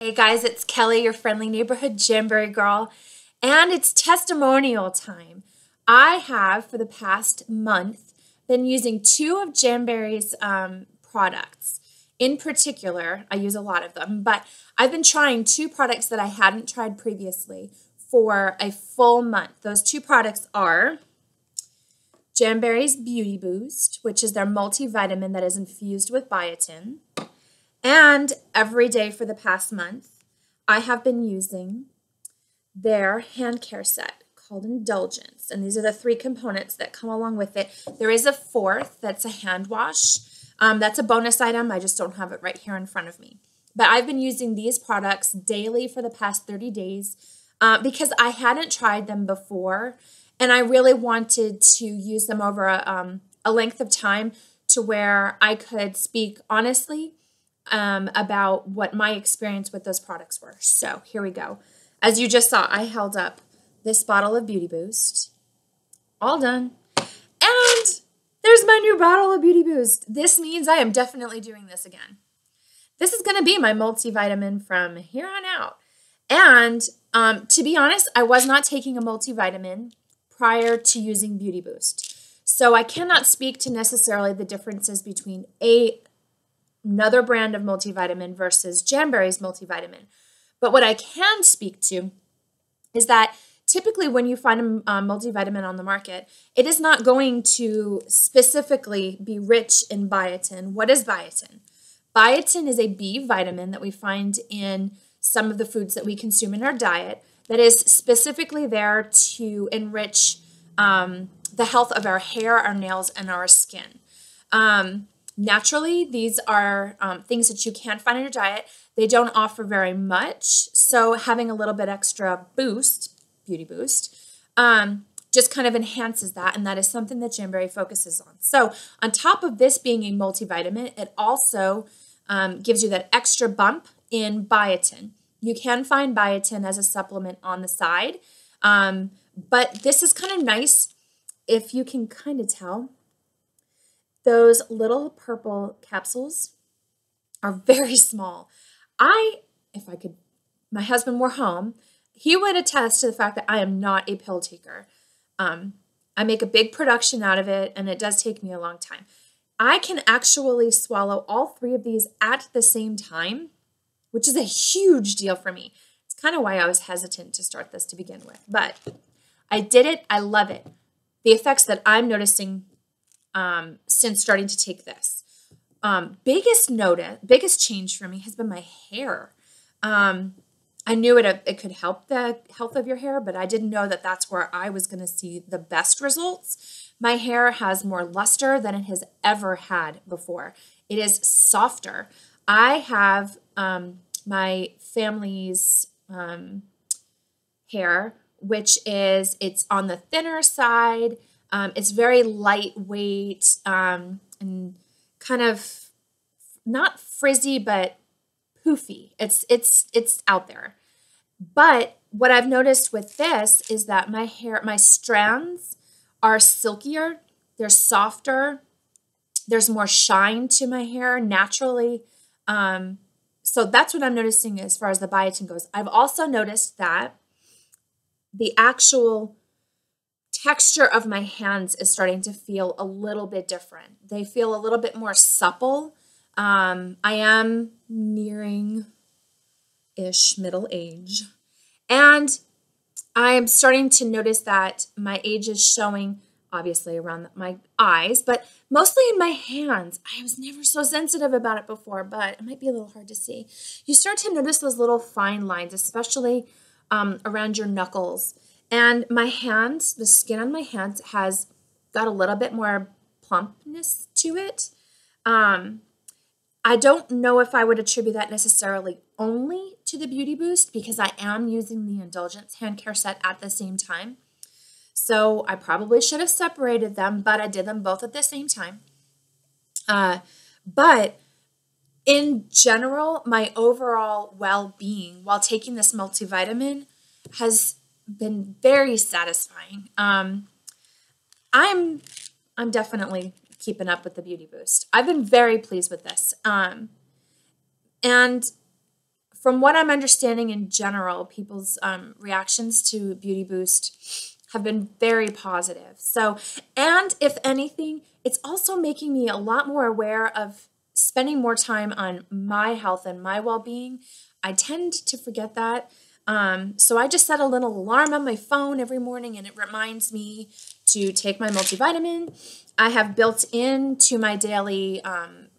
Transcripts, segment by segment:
Hey guys, it's Kelly, your friendly neighborhood Jamberry girl, and it's testimonial time. I have, for the past month, been using two of Jamberry's products. In particular, I use a lot of them, but I've been trying two products that I hadn't tried previously for a full month. Those two products are Jamberry's Beauty Boost, which is their multivitamin that is infused with biotin. And every day for the past month, I have been using their hand care set called Indulgence. And these are the three components that come along with it. There is a fourth that's a hand wash. That's a bonus item. I just don't have it right here in front of me. But I've been using these products daily for the past 30 days because I hadn't tried them before. And I really wanted to use them over a length of time to where I could speak honestly about what my experience with those products were. So here we go. As you just saw, I held up this bottle of Beauty Boost. All done. And there's my new bottle of Beauty Boost. This means I am definitely doing this again. This is going to be my multivitamin from here on out. And to be honest, I was not taking a multivitamin prior to using Beauty Boost. So I cannot speak to necessarily the differences between another brand of multivitamin versus Jamberry's multivitamin. But what I can speak to is that typically when you find a multivitamin on the market, it is not going to specifically be rich in biotin. What is biotin? Biotin is a B vitamin that we find in some of the foods that we consume in our diet that is specifically there to enrich the health of our hair, our nails, and our skin. Naturally, these are things that you can find in your diet. They don't offer very much, so having a little bit extra boost, Beauty Boost, just kind of enhances that, and that is something that Jamberry focuses on. So on top of this being a multivitamin, it also gives you that extra bump in biotin. You can find biotin as a supplement on the side, but this is kind of nice if you can kind of tell. Those little purple capsules are very small. If my husband were home, he would attest to the fact that I am not a pill taker. I make a big production out of it, and it does take me a long time. I can actually swallow all three of these at the same time, which is a huge deal for me. It's kind of why I was hesitant to start this to begin with, but I did it. I love it. The effects that I'm noticing since starting to take this. Biggest change for me has been my hair. I knew it could help the health of your hair, but I didn't know that that's where I was going to see the best results. My hair has more luster than it has ever had before. It is softer. I have my family's hair, which it's on the thinner side. It's very lightweight and kind of not frizzy, but poofy. It's out there. But what I've noticed with this is that my strands are silkier. They're softer. There's more shine to my hair naturally. So that's what I'm noticing as far as the biotin goes. I've also noticed that the actual texture of my hands is starting to feel a little bit different. They feel a little bit more supple. I am nearing-ish middle age. And I'm starting to notice that my age is showing, obviously, around my eyes, but mostly in my hands. I was never so sensitive about it before, but it might be a little hard to see. You start to notice those little fine lines, especially around your knuckles. And my hands, the skin on my hands has got a little bit more plumpness to it. I don't know if I would attribute that necessarily only to the Beauty Boost because I am using the Indulgence hand care set at the same time. So I probably should have separated them, but I did them both at the same time. But in general, my overall well-being while taking this multivitamin has been very satisfying. I'm definitely keeping up with the Beauty Boost. I've been very pleased with this. And from what I'm understanding in general, people's reactions to Beauty Boost have been very positive. So, and if anything, it's also making me a lot more aware of spending more time on my health and my well-being. I tend to forget that. So I just set a little alarm on my phone every morning, and it reminds me to take my multivitamin. I have built into my daily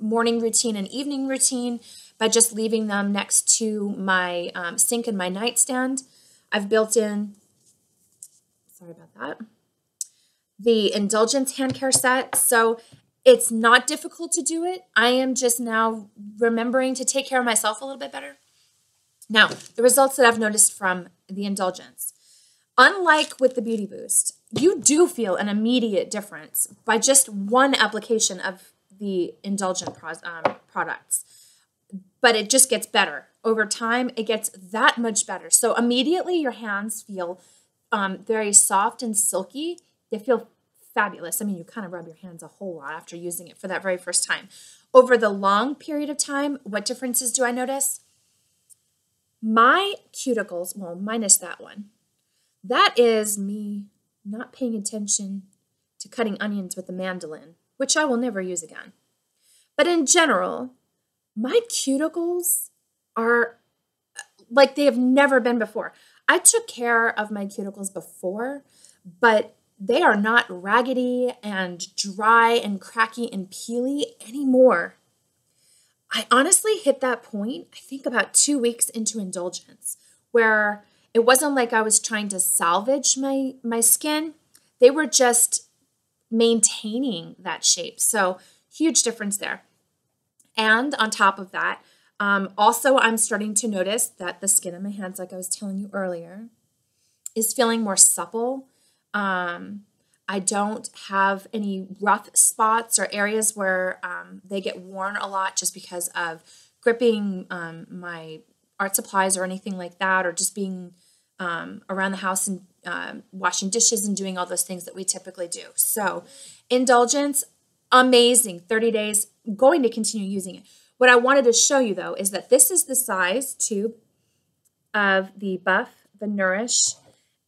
morning routine and evening routine by just leaving them next to my sink and my nightstand. I've built in, sorry about that, the Indulgence hand care set. So it's not difficult to do it. I am just now remembering to take care of myself a little bit better. Now, the results that I've noticed from the Indulgence. Unlike with the Beauty Boost, you do feel an immediate difference by just one application of the Indulgent products. But it just gets better. Over time, it gets that much better. So immediately your hands feel very soft and silky. They feel fabulous. I mean, you kind of rub your hands a whole lot after using it for that very first time. Over the long period of time, what differences do I notice? My cuticles, well, minus that one, that is me not paying attention to cutting onions with a mandolin, which I will never use again. But in general, my cuticles are like they have never been before. I took care of my cuticles before, but they are not raggedy and dry and cracky and peely anymore. I honestly hit that point, I think about 2 weeks into Indulgence, where it wasn't like I was trying to salvage my skin. They were just maintaining that shape. So huge difference there. And on top of that, also I'm starting to notice that the skin on my hands, like I was telling you earlier, is feeling more supple. I don't have any rough spots or areas where they get worn a lot just because of gripping my art supplies or anything like that, or just being around the house and washing dishes and doing all those things that we typically do. So Indulgence, amazing, 30 days, going to continue using it. What I wanted to show you though is that this is the size tube of the Buff, the Nourish,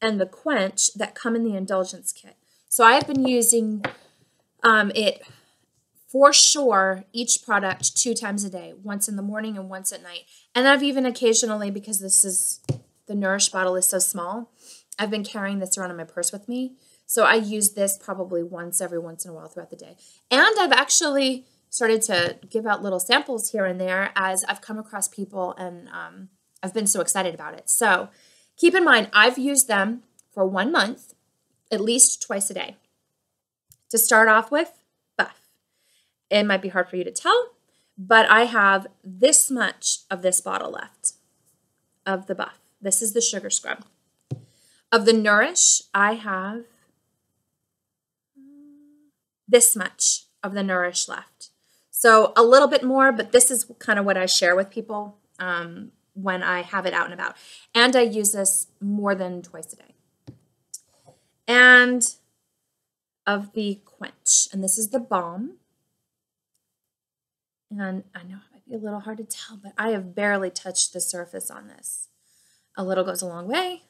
and the Quench that come in the Indulgence kit. So I have been using it for sure, each product 2 times a day, once in the morning and once at night. And I've even occasionally, because the Nourish bottle is so small, I've been carrying this around in my purse with me. So I use this probably every once in a while throughout the day. And I've actually started to give out little samples here and there as I've come across people, and I've been so excited about it. So keep in mind, I've used them for 1 month, at least twice a day. To start off with, Buff. It might be hard for you to tell, but I have this much of this bottle left of the Buff. This is the sugar scrub. Of the Nourish, I have this much of the Nourish left. So a little bit more, but this is kind of what I share with people when I have it out and about. And I use this more than twice a day. And of the Quench, and this is the balm. And I know it might be a little hard to tell, but I have barely touched the surface on this. A little goes a long way.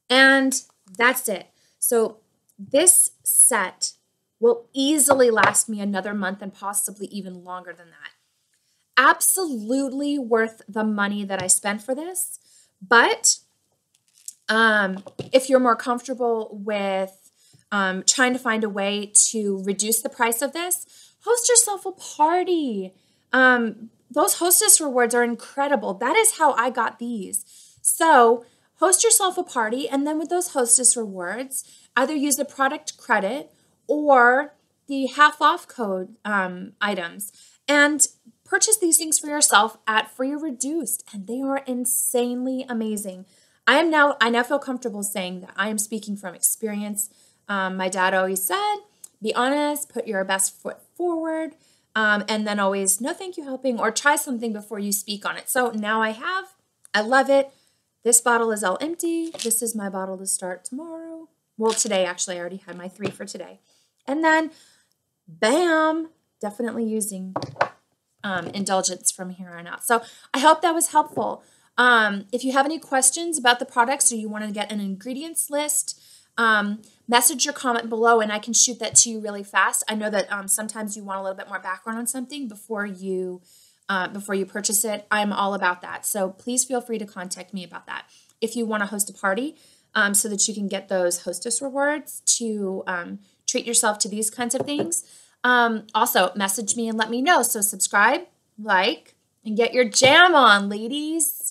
And that's it. So this set will easily last me another month and possibly even longer than that. Absolutely worth the money that I spent for this. But if you're more comfortable with trying to find a way to reduce the price of this, host yourself a party. Those Hostess Rewards are incredible. That is how I got these. So host yourself a party, and then with those Hostess Rewards, either use the product credit or the half-off code items, and purchase these things for yourself at free or reduced, and they are insanely amazing. I now feel comfortable saying that I am speaking from experience. My dad always said, be honest, put your best foot forward, and then always no thank you helping, or try something before you speak on it. So now I have. I love it. This bottle is all empty. This is my bottle to start tomorrow. Well, today, actually, I already had my 3 for today. And then, bam, definitely using indulgence from here on out. So I hope that was helpful. If you have any questions about the products or you want to get an ingredients list, message your comment below and I can shoot that to you really fast. I know that sometimes you want a little bit more background on something before you purchase it. I'm all about that. So please feel free to contact me about that. If you want to host a party so that you can get those Hostess Rewards to treat yourself to these kinds of things, also message me and let me know. So subscribe, like, and get your jam on, ladies.